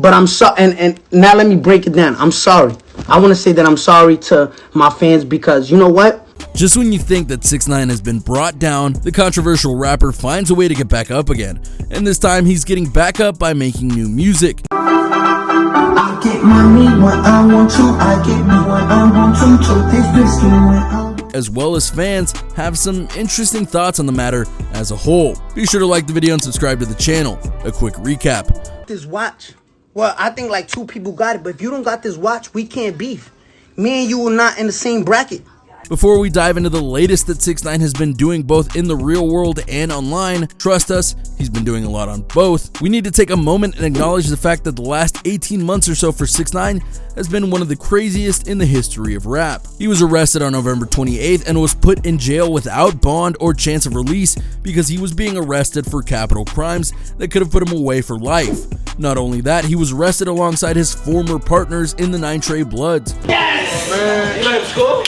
But I'm sorry, and now let me break it down. I'm sorry. I want to say that I'm sorry to my fans because you know what? Just when you think that 6ix9ine has been brought down, the controversial rapper finds a way to get back up again. And this time he's getting back up by making new music. I get money when I want to, I get me when I want to this whiskey when I want. As well as fans have some interesting thoughts on the matter as a whole. Be sure to like the video and subscribe to the channel. A quick recap. This watch. Well, I think like 2 people got it, but if you don't got this watch, we can't beef. Me and you are not in the same bracket. Before we dive into the latest that 6ix9ine has been doing both in the real world and online, trust us, he's been doing a lot on both. We need to take a moment and acknowledge the fact that the last 18 months or so for 6ix9ine has been one of the craziest in the history of rap. He was arrested on November 28th and was put in jail without bond or chance of release because he was being arrested for capital crimes that could have put him away for life. Not only that, he was arrested alongside his former partners in the 9 Trey Bloods. Yes! Man, you like school?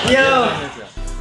Yo!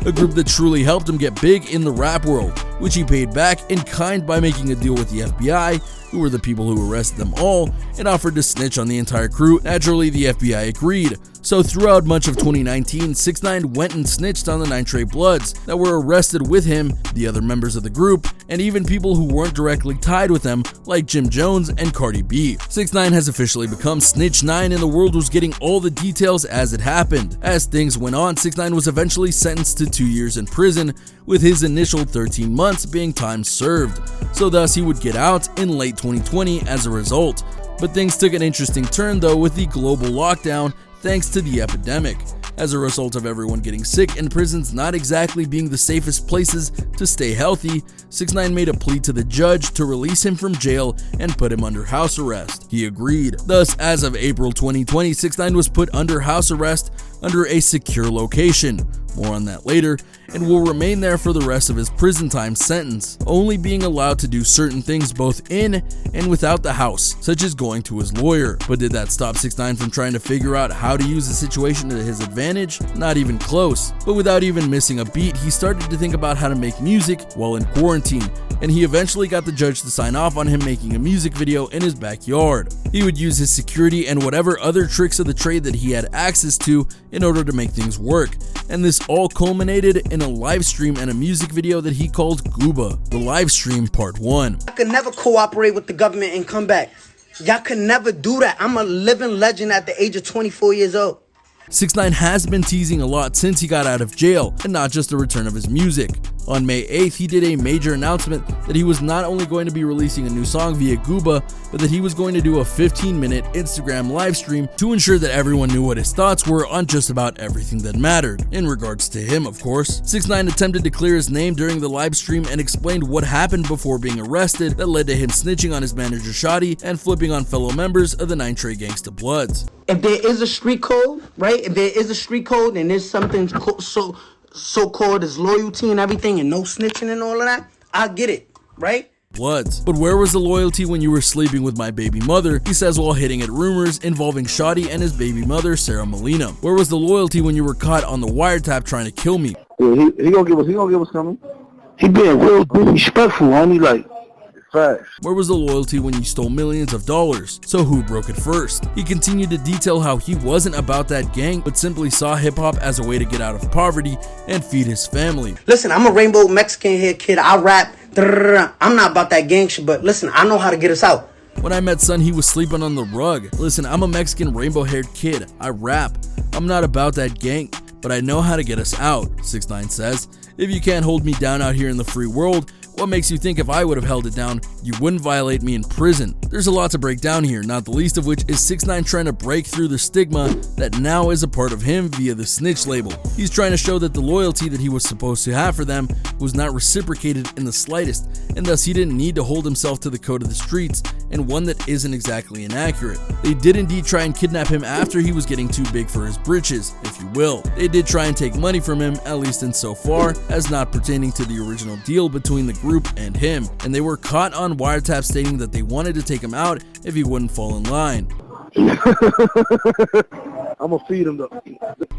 A group that truly helped him get big in the rap world, which he paid back in kind by making a deal with the FBI, who were the people who arrested them all, and offered to snitch on the entire crew. Naturally, the FBI agreed. So throughout much of 2019, 6ix9ine went and snitched on the 9 Trey Bloods that were arrested with him, the other members of the group, and even people who weren't directly tied with them, like Jim Jones and Cardi B. 6ix9ine has officially become Snitch 9, and the world was getting all the details as it happened. As things went on, 6ix9ine was eventually sentenced to 2 years in prison, with his initial 13 months being time served. So thus he would get out in late 2020 as a result. But things took an interesting turn though with the global lockdown thanks to the epidemic. As a result of everyone getting sick and prisons not exactly being the safest places to stay healthy, 6ix9ine made a plea to the judge to release him from jail and put him under house arrest. He agreed. Thus, as of April 2020, 6ix9ine was put under house arrest under a secure location. More on that later, and will remain there for the rest of his prison time sentence, only being allowed to do certain things both in and without the house, such as going to his lawyer. But did that stop 6ix9ine from trying to figure out how to use the situation to his advantage? Not even close. But without even missing a beat, he started to think about how to make music while in quarantine, and he eventually got the judge to sign off on him making a music video in his backyard. He would use his security and whatever other tricks of the trade that he had access to in order to make things work, and this all culminated in a live stream and a music video that he called Gooba, the live stream part 1. I could never cooperate with the government and come back. Y'all could never do that. I'm a living legend at the age of 24 years old. 6ix9ine has been teasing a lot since he got out of jail, and not just the return of his music. On May 8th, he did a major announcement that he was not only going to be releasing a new song via Gooba, but that he was going to do a 15-minute Instagram live stream to ensure that everyone knew what his thoughts were on just about everything that mattered, in regards to him, of course. 6ix9ine attempted to clear his name during the live stream and explained what happened before being arrested that led to him snitching on his manager Shotty and flipping on fellow members of the 9 Trey Gangsta Bloods. If there is a street code, right? If there is a street code and there's something so-called as loyalty and everything and no snitching and all of that, I get it, right? Bloods. But where was the loyalty when you were sleeping with my baby mother, he says while hitting at rumors involving Shotty and his baby mother, Sarah Molina. Where was the loyalty when you were caught on the wiretap trying to kill me? Yeah, he gonna give us something. He being real disrespectful, homie, like, facts. Where was the loyalty when you stole millions of dollars? So who broke it first? He continued to detail how he wasn't about that gang, but simply saw hip-hop as a way to get out of poverty and feed his family. Listen, I'm a rainbow Mexican hair kid. I rap. I'm not about that gang shit, but listen, I know how to get us out. When I met Son, he was sleeping on the rug. Listen, I'm a Mexican rainbow-haired kid. I rap. I'm not about that gang, but I know how to get us out, 6ix9ine says. If you can't hold me down out here in the free world, what makes you think if I would have held it down, you wouldn't violate me in prison? There's a lot to break down here, not the least of which is 6ix9ine trying to break through the stigma that now is a part of him via the Snitch label. He's trying to show that the loyalty that he was supposed to have for them was not reciprocated in the slightest, and thus he didn't need to hold himself to the code of the streets, and one that isn't exactly inaccurate. They did indeed try and kidnap him after he was getting too big for his britches, if you will. They did try and take money from him, at least insofar as not pertaining to the original deal between the group and him, and they were caught on wiretap stating that they wanted to take him out if he wouldn't fall in line. I'm gonna feed him though.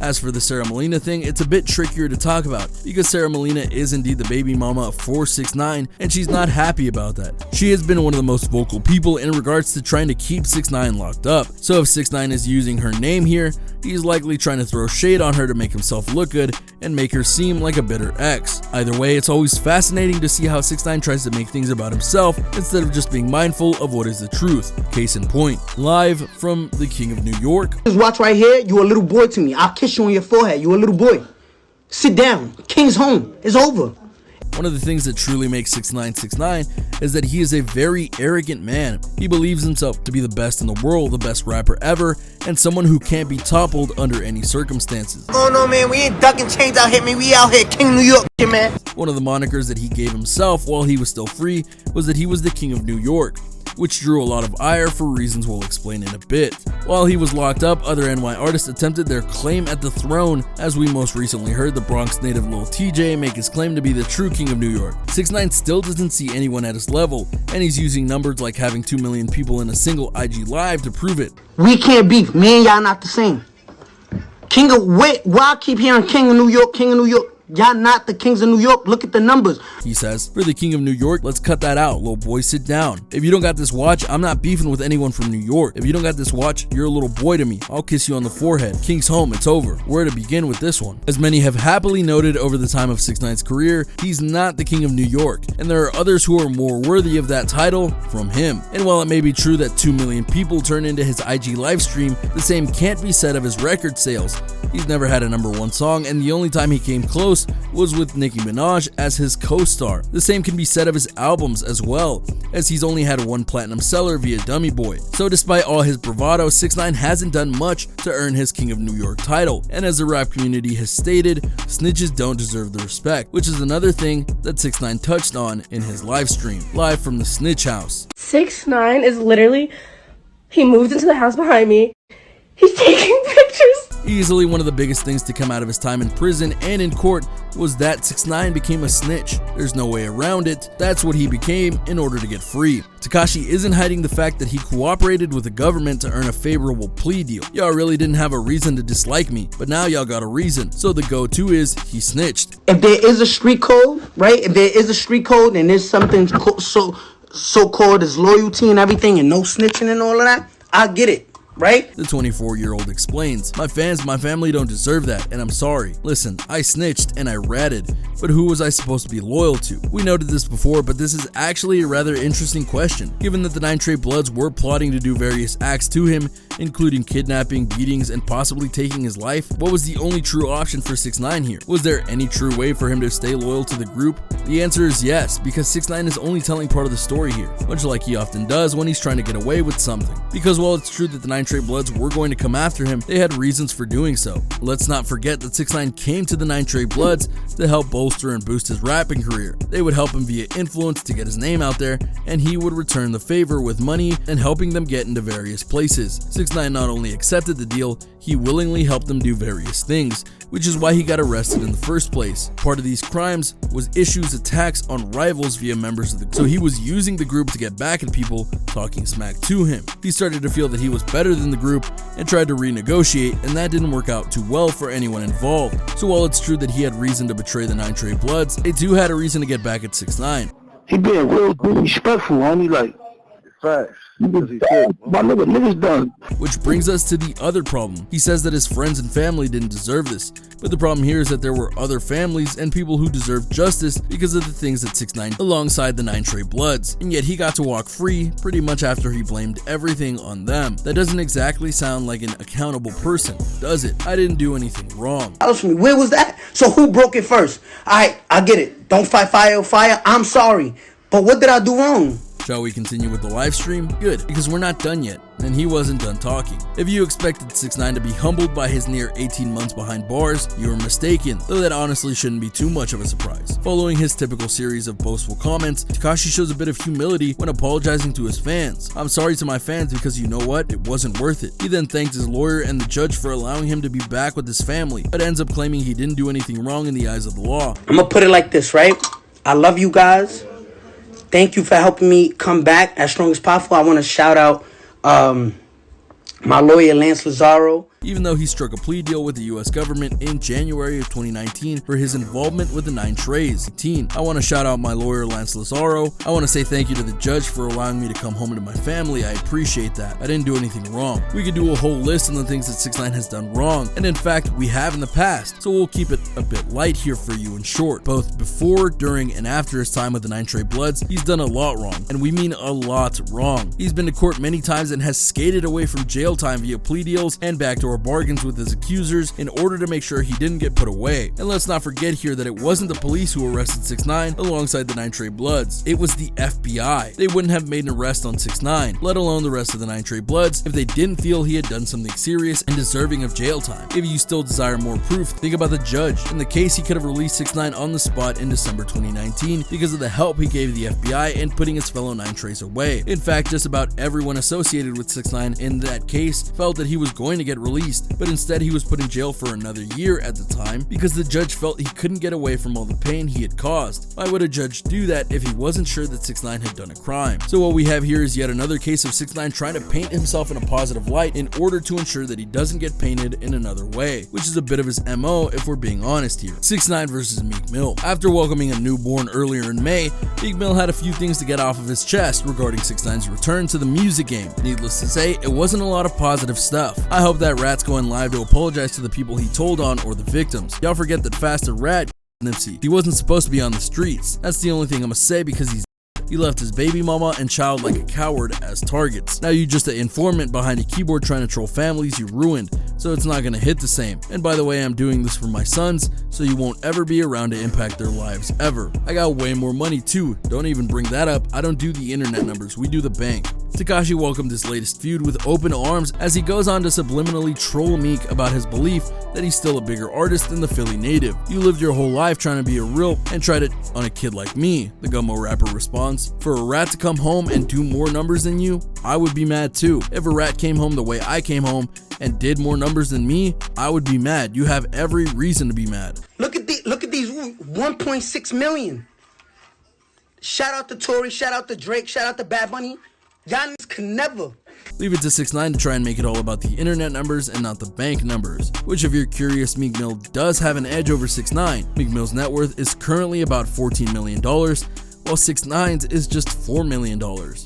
As for the Sarah Molina thing, it's a bit trickier to talk about because Sarah Molina is indeed the baby mama for 6ix9ine, and she's not happy about that. She has been one of the most vocal people in regards to trying to keep 6ix9ine locked up. So if 6ix9ine is using her name here, he's likely trying to throw shade on her to make himself look good and make her seem like a bitter ex. Either way, it's always fascinating to see how 6ix9ine tries to make things about himself instead of just being mindful of what is the truth. Case in point, live from the King of New York. Just watch right here. You a little boy to me. I'll kiss you on your forehead. You a little boy. Sit down. King's home. It's over. One of the things that truly makes 6ix9ine is that he is a very arrogant man. He believes himself to be the best in the world, the best rapper ever, and someone who can't be toppled under any circumstances. Oh no, man, we ain't ducking chains out here, man. We out here, King of New York, man. One of the monikers that he gave himself while he was still free was that he was the King of New York, which drew a lot of ire for reasons we'll explain in a bit. While he was locked up, other NY artists attempted their claim at the throne, as we most recently heard the Bronx native Lil TJ make his claim to be the true King of New York. 6ix9ine still doesn't see anyone at his level, and he's using numbers like having 2 million people in a single IG live to prove it. We can't beef. Me and y'all not the same. Why I keep hearing King of New York, King of New York? Y'all not the kings of New York. Look at the numbers. He says, for the King of New York, let's cut that out, little boy, sit down. If you don't got this watch, I'm not beefing with anyone from New York. If you don't got this watch, you're a little boy to me. I'll kiss you on the forehead. King's home, it's over. Where to begin with this one? As many have happily noted over the time of 6ix9ine's career, he's not the King of New York, and there are others who are more worthy of that title from him. And while it may be true that 2 million people turn into his IG livestream, the same can't be said of his record sales. He's never had a #1 song, and the only time he came close was with Nicki Minaj as his co-star. The same can be said of his albums as well, as he's only had 1 platinum seller via Dummy Boy. So despite all his bravado, 6ix9ine hasn't done much to earn his King of New York title, and as the rap community has stated, snitches don't deserve the respect, which is another thing that 6ix9ine touched on in his live stream, live from the Snitch house. 6ix9ine is literally, he moved into the house behind me, he's taking pictures. Easily one of the biggest things to come out of his time in prison and in court was that 6ix9ine became a snitch. There's no way around it. That's what he became in order to get free. Tekashi isn't hiding the fact that he cooperated with the government to earn a favorable plea deal. Y'all really didn't have a reason to dislike me, but now y'all got a reason. So the go-to is he snitched. If there is a street code, right? If there is a street code and there's something so-called as loyalty and everything and no snitching and all of that, I get it. Right? The 24-year-old explains, my family don't deserve that, and I'm sorry. Listen, I snitched and I ratted, but who was I supposed to be loyal to? We noted this before, but this is actually a rather interesting question. Given that the 9 Trey Bloods were plotting to do various acts to him, including kidnapping, beatings, and possibly taking his life, what was the only true option for 6ix9ine here? Was there any true way for him to stay loyal to the group? The answer is yes, because 6ix9ine is only telling part of the story here, much like he often does when he's trying to get away with something. Because while it's true that the 9 Trey Bloods were going to come after him, they had reasons for doing so. Let's not forget that 6ix9ine came to the 9 Trey Bloods to help bolster and boost his rapping career. They would help him via influence to get his name out there, and he would return the favor with money and helping them get into various places. 6ix9ine not only accepted the deal, he willingly helped them do various things, which is why he got arrested in the first place. Part of these crimes was issues attacks on rivals via members of the group. So he was using the group to get back at people talking smack to him. He started to feel that he was better than the group and tried to renegotiate, and that didn't work out too well for anyone involved. So while it's true that he had reason to betray the 9 Trey Bloods, they too had a reason to get back at 6ix9ine. He being real disrespectful, homie, like, facts. My niggas done. Which brings us to the other problem. He says that his friends and family didn't deserve this, but the problem here is that there were other families and people who deserved justice because of the things that 6ix9ine alongside the 9 Trey Bloods, and yet he got to walk free pretty much after he blamed everything on them. That doesn't exactly sound like an accountable person, does it? I didn't do anything wrong. Where was that? So who broke it first? Alright, I get it. Don't fight fire with fire. I'm sorry. But what did I do wrong? Shall we continue with the live stream? Good, because we're not done yet, and he wasn't done talking. If you expected 6ix9ine to be humbled by his near 18 months behind bars, you were mistaken, though that honestly shouldn't be too much of a surprise. Following his typical series of boastful comments, Tekashi shows a bit of humility when apologizing to his fans. I'm sorry to my fans because you know what, it wasn't worth it. He then thanked his lawyer and the judge for allowing him to be back with his family, but ends up claiming he didn't do anything wrong in the eyes of the law. I'm gonna put it like this, right? I love you guys. Thank you for helping me come back as strong as possible. I want to shout out my lawyer, Lance Lazaro. even though he struck a plea deal with the US government in January of 2019 for his involvement with the 9 Treys. I want to shout out my lawyer Lance Lazaro. I want to say thank you to the judge for allowing me to come home to my family. I appreciate that. I didn't do anything wrong. We could do a whole list on the things that 6ix9ine has done wrong, and in fact we have in the past, so we'll keep it a bit light here for you in short. Both before, during, and after his time with the 9 Trey Bloods, he's done a lot wrong, and we mean a lot wrong. He's been to court many times and has skated away from jail time via plea deals and backdoor bargains with his accusers in order to make sure he didn't get put away. And let's not forget here that it wasn't the police who arrested 6ix9ine alongside the 9 Trey Bloods. It was the FBI. They wouldn't have made an arrest on 6ix9ine, let alone the rest of the 9 Trey Bloods, if they didn't feel he had done something serious and deserving of jail time. If you still desire more proof, think about the judge. In the case, he could have released 6ix9ine on the spot in December 2019 because of the help he gave the FBI in putting his fellow 9 Treys away. In fact, just about everyone associated with 6ix9ine in that case felt that he was going to get released, but instead he was put in jail for another year at the time because the judge felt he couldn't get away from all the pain he had caused. Why would a judge do that if he wasn't sure that 6ix9ine had done a crime? So what we have here is yet another case of 6ix9ine trying to paint himself in a positive light in order to ensure that he doesn't get painted in another way, which is a bit of his MO if we're being honest here. 6ix9ine versus Meek Mill. After welcoming a newborn earlier in May, Meek Mill had a few things to get off of his chest regarding 6ix9ine's return to the music game. Needless to say, it wasn't a lot of positive stuff. I hope that Rat's going live to apologize to the people he told on or the victims. Y'all forget that Faster Rat Nipsey. He wasn't supposed to be on the streets. That's the only thing I'ma say because he left his baby mama and child like a coward as targets. Now you just an informant behind a keyboard trying to troll families you ruined, so it's not gonna hit the same. And by the way, I'm doing this for my sons, so you won't ever be around to impact their lives ever. I got way more money too. Don't even bring that up. I don't do the internet numbers, we do the bank. Tekashi welcomed his latest feud with open arms as he goes on to subliminally troll Meek about his belief that he's still a bigger artist than the Philly native. You lived your whole life trying to be a real and tried it on a kid like me, the Gummo rapper responds. For a rat to come home and do more numbers than you, I would be mad too. If a rat came home the way I came home and did more numbers than me, I would be mad. You have every reason to be mad. Look at these 1.6 million. Shout out to Tory, shout out to Drake, shout out to Bad Bunny. Y'all niggas can never. Leave it to 6ix9ine to try and make it all about the internet numbers and not the bank numbers, which if you're curious, Meek Mill does have an edge over 6ix9ine. Meek Mill's net worth is currently about $14 million, while 6ix9ine's is just $4 million.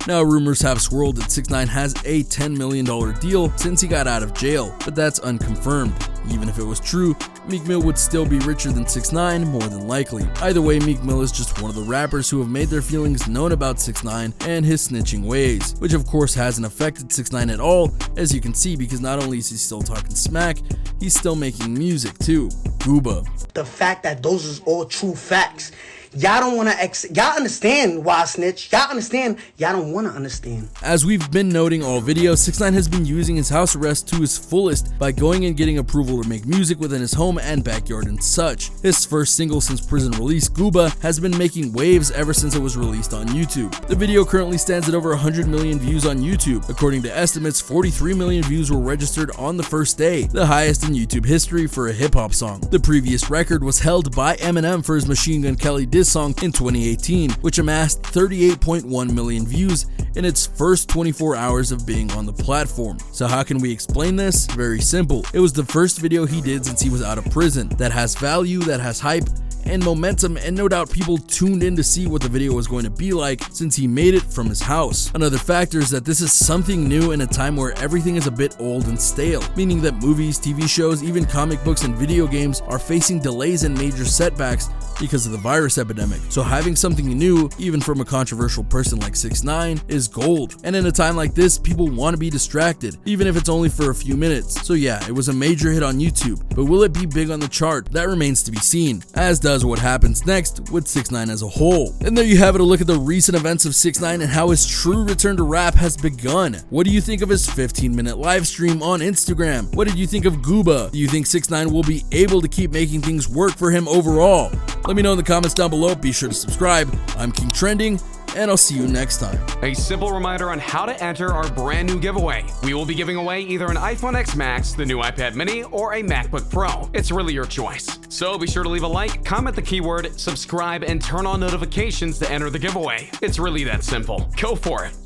Now rumors have swirled that 6ix9ine has a $10 million deal since he got out of jail, but that's unconfirmed. Even if it was true, Meek Mill would still be richer than 6ix9ine more than likely. Either way, Meek Mill is just one of the rappers who have made their feelings known about 6ix9ine and his snitching ways, which of course hasn't affected 6ix9ine at all, as you can see, because not only is he still talking smack, he's still making music too. Gooba. The fact that those is all true facts. Y'all don't want to, y'all understand why I snitch. Y'all understand, y'all don't want to understand. As we've been noting all video, 6ix9ine has been using his house arrest to his fullest by going and getting approval to make music within his home and backyard and such. His first single since prison release, Gooba, has been making waves ever since it was released on YouTube. The video currently stands at over 100 million views on YouTube. According to estimates, 43 million views were registered on the first day, the highest in YouTube history for a hip-hop song. The previous record was held by Eminem for his Machine Gun Kelly diss song in 2018, which amassed 38.1 million views in its first 24 hours of being on the platform. So how can we explain this? Very simple. It was the first video he did since he was out of prison that has value, that has hype and momentum, and no doubt people tuned in to see what the video was going to be like since he made it from his house. Another factor is that this is something new in a time where everything is a bit old and stale, meaning that movies, TV shows, even comic books and video games are facing delays and major setbacks because of the virus epidemic. So having something new, even from a controversial person like 6ix9ine, is gold. And in a time like this, people want to be distracted, even if it's only for a few minutes. So yeah, it was a major hit on YouTube, but will it be big on the chart? That remains to be seen, as does what happens next with 6ix9ine as a whole. And there you have it, a look at the recent events of 6ix9ine and how his true return to rap has begun. What do you think of his 15-minute live stream on Instagram? What did you think of Gooba? Do you think 6ix9ine will be able to keep making things work for him overall? Let me know in the comments down below. Be sure to subscribe. I'm King Trending, and I'll see you next time. A simple reminder on how to enter our brand new giveaway. We will be giving away either an iPhone X Max, the new iPad mini, or a MacBook Pro. It's really your choice. So be sure to leave a like, comment the keyword, subscribe, and turn on notifications to enter the giveaway. It's really that simple. Go for it.